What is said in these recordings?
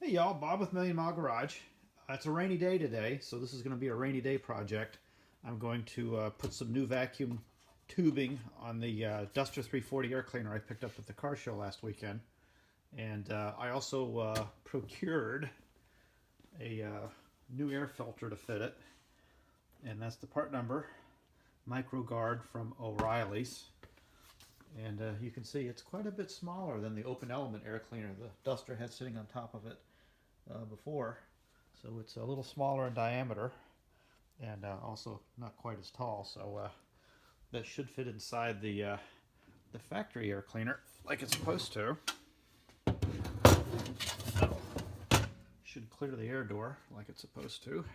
Hey y'all, Bob with Million Mile Garage. It's a rainy day today, so this is going to be a rainy day project. I'm going to put some new vacuum tubing on the Duster 340 air cleaner I picked up at the car show last weekend. And I also procured a new air filter to fit it. And that's the part number, MicroGuard from O'Reilly's. And you can see it's quite a bit smaller than the open element air cleaner the Duster had sitting on top of it before. So it's a little smaller in diameter and also not quite as tall. So that should fit inside the factory air cleaner like it's supposed to. That'll should clear the air door like it's supposed to.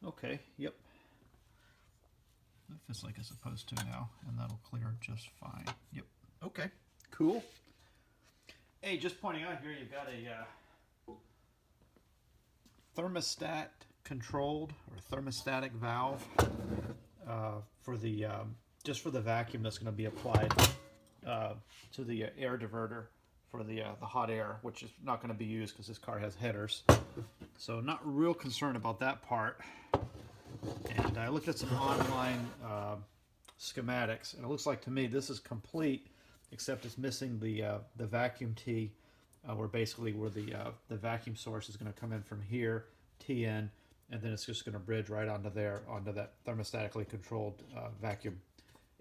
Okay, yep. That fits like it's supposed to now, and that'll clear just fine. Yep. Okay, cool. Hey, just pointing out here, you've got a thermostat controlled or thermostatic valve for the just for the vacuum that's going to be applied to the air diverter for the hot air, which is not going to be used because this car has headers. So not real concerned about that part. And I looked at some online schematics, and it looks like to me this is complete, except it's missing the vacuum tee, where the vacuum source is going to come in from here, tee in, and then it's just going to bridge right onto there, onto that thermostatically controlled vacuum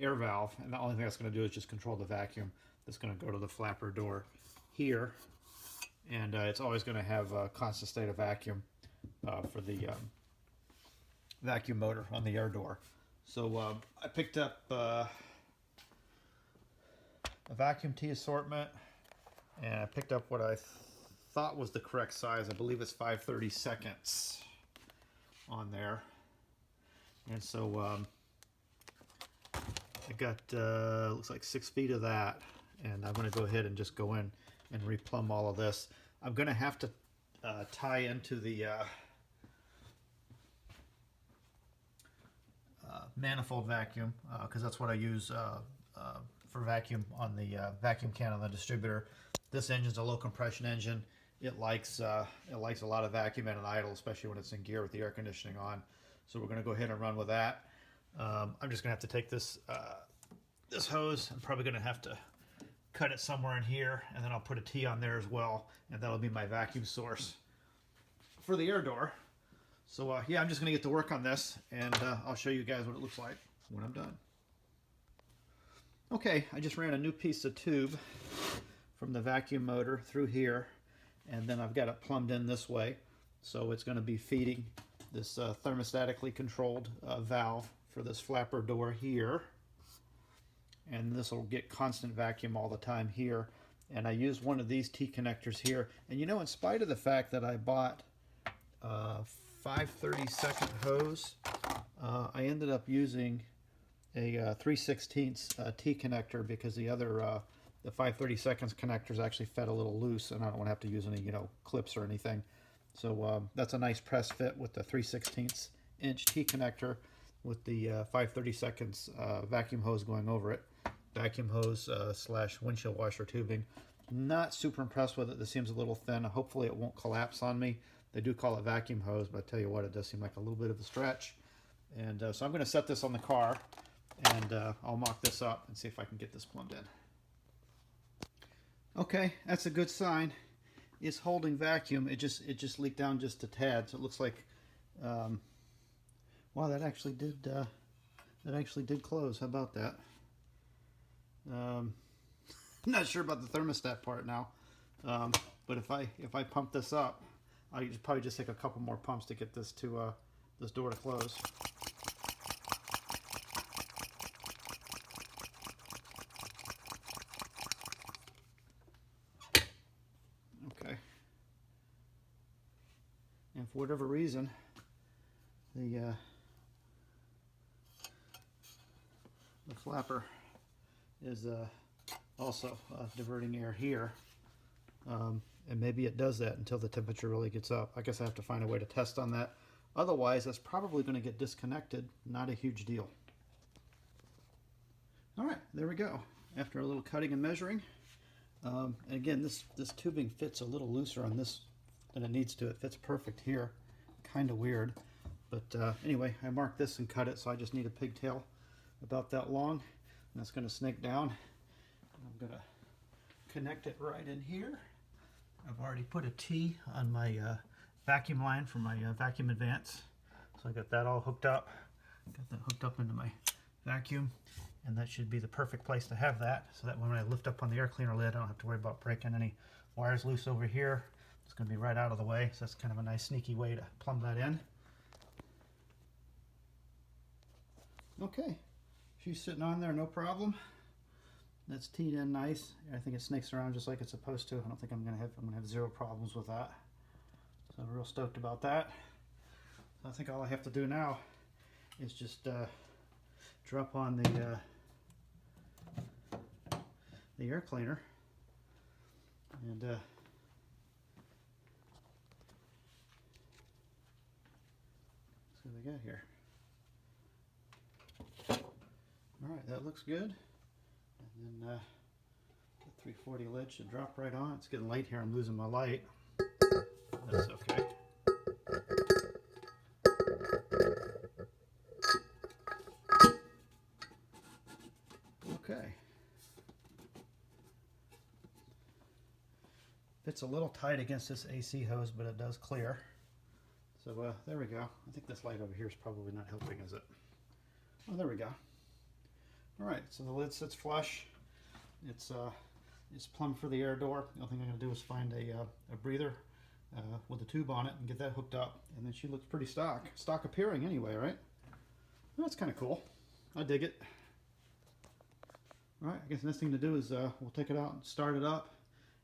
air valve. And the only thing that's going to do is just control the vacuum that's going to go to the flapper door here, and it's always going to have a constant state of vacuum for the vacuum motor on the air door. So I picked up a vacuum tee assortment, and I picked up what I thought was the correct size. I believe it's 5/32 on there. And so I got looks like 6 feet of that, and I'm going to go ahead and just go in and replumb all of this. I'm going to have to tie into the manifold vacuum because that's what I use for vacuum on the vacuum can on the distributor. This engine's a low compression engine. It likes a lot of vacuum at an idle, especially when it's in gear with the air conditioning on. So we're going to go ahead and run with that. I'm just going to have to take this this hose. I'm probably going to have to cut it somewhere in here, and then I'll put a T on there as well, and that'll be my vacuum source for the air door. So yeah, I'm just going to get to work on this, and I'll show you guys what it looks like when I'm done. Okay, I just ran a new piece of tube from the vacuum motor through here, and then I've got it plumbed in this way. So it's going to be feeding this thermostatically controlled valve for this flapper door here. And this will get constant vacuum all the time here. And I used one of these T connectors here. And you know, in spite of the fact that I bought 5/32 hose, I ended up using a 3/16 T connector because the other the 5/32 connectors actually fed a little loose, and I don't want to have to use any clips or anything. So that's a nice press fit with the 3/16 inch T connector with the 5/32 vacuum hose going over it. Vacuum hose slash windshield washer tubing. Not super impressed with it. This seems a little thin. Hopefully it won't collapse on me. They do call it vacuum hose, but I tell you what, it does seem like a little bit of a stretch. And so I'm going to set this on the car, and I'll mock this up and see if I can get this plumbed in. Okay, that's a good sign. It's holding vacuum. It just leaked down just a tad, so it looks like wow, that actually did close. How about that? Not sure about the thermostat part now, but if I pump this up, I'll probably just take a couple more pumps to get this to this door to close. Okay. And for whatever reason, the flapper is also diverting air here, and maybe it does that until the temperature really gets up. I guess I have to find a way to test on that. Otherwise, that's probably going to get disconnected. Not a huge deal. All right, there we go. After a little cutting and measuring, And again, this tubing fits a little looser on this than it needs to. It fits perfect here. Kind of weird. But anyway, I marked this and cut it, so I just need a pigtail about that long. And that's going to snake down. I'm going to connect it right in here. I've already put a T on my vacuum line for my vacuum advance. So I got that all hooked up. Got that hooked up into my vacuum. And that should be the perfect place to have that, so that when I lift up on the air cleaner lid, I don't have to worry about breaking any wires loose over here. It's going to be right out of the way, so that's kind of a nice sneaky way to plumb that in. Okay, she's sitting on there, no problem. That's teed in nice. I think it snakes around just like it's supposed to. I don't think I'm gonna have zero problems with that. So I'm real stoked about that. So I think all I have to do now is just drop on the air cleaner and see what we got here. Alright, that looks good. And then the 340 lid should drop right on. It's getting late here, I'm losing my light. That's okay. Okay. Fits a little tight against this AC hose, but it does clear. So there we go. I think this light over here is probably not helping, is it? Oh, there we go. Alright, so the lid sits flush. It's plumb for the air door. The only thing I'm going to do is find a breather with a tube on it and get that hooked up. And then she looks pretty stock appearing anyway, right? Well, that's kind of cool. I dig it. Alright, I guess the next thing to do is we'll take it out and start it up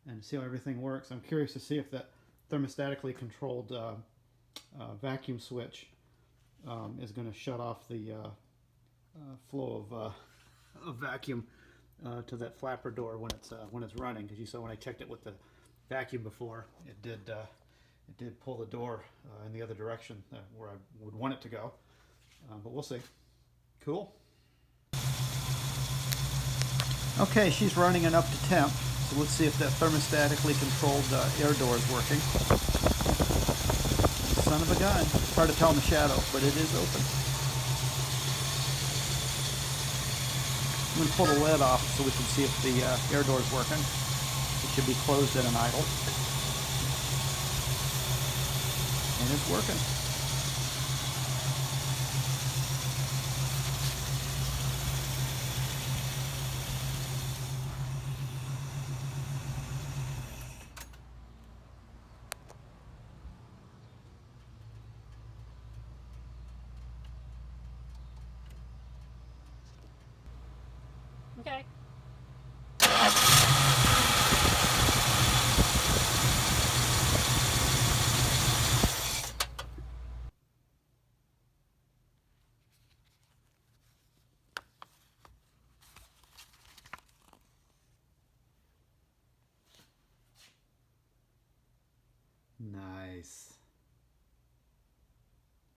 and see how everything works. I'm curious to see if that thermostatically controlled vacuum switch is going to shut off the flow of vacuum to that flapper door when it's running. Because you saw when I checked it with the vacuum before, it did pull the door in the other direction where I would want it to go. But we'll see. Cool. Okay, she's running it up to temp, so let's see if that thermostatically controlled air door is working. Son of a gun. It's hard to tell in the shadow, but it is open. I'm going to pull the lid off so we can see if the air door is working. It should be closed at an idle. And it's working. Okay. Nice.